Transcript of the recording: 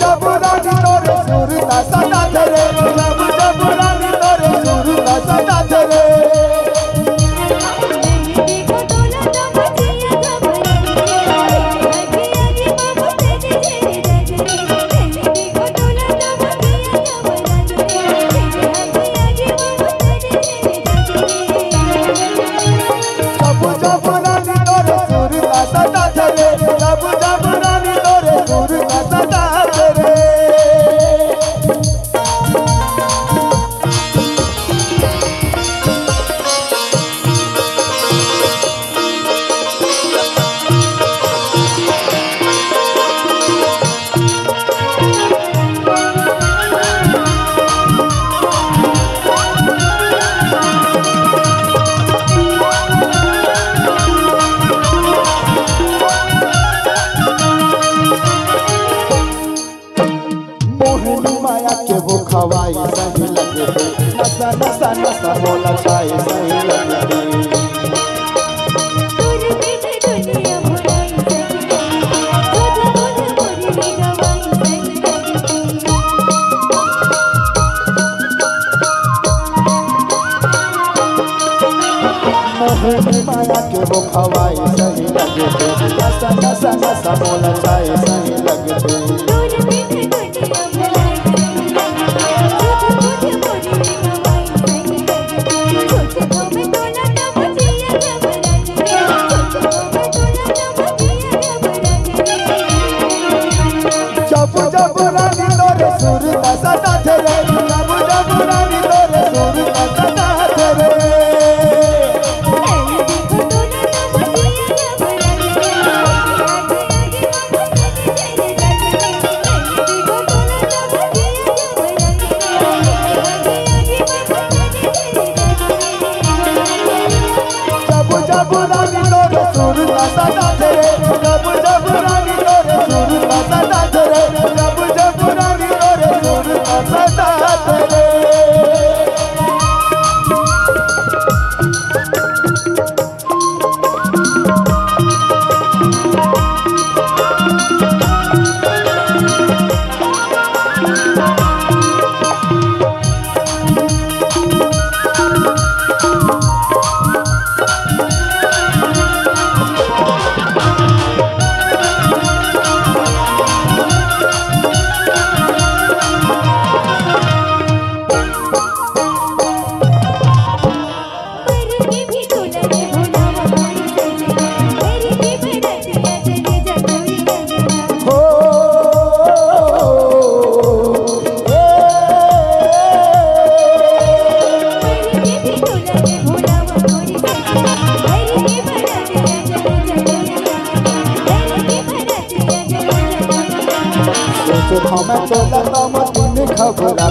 जब रानी तोरे सुर का सदा तेरे जब रानी तोरे सुर का सदा तेरे हवाई सही लगे नशा नशा नशा बोला छाई सही लगे माया के वो हवाई सही लगे नशा नशा नशा बोला छाई सही लगे जब रानी तोरे सुर का सदा तेरे जब रानी तोरे सुर का सदा तेरे जब रानी तोरे सुर का सदा तेरे जब रानी तोरे सुर का सदा तेरे जब रानी तोरे सुर का सदा तेरे हमें तो लगा मत खबरा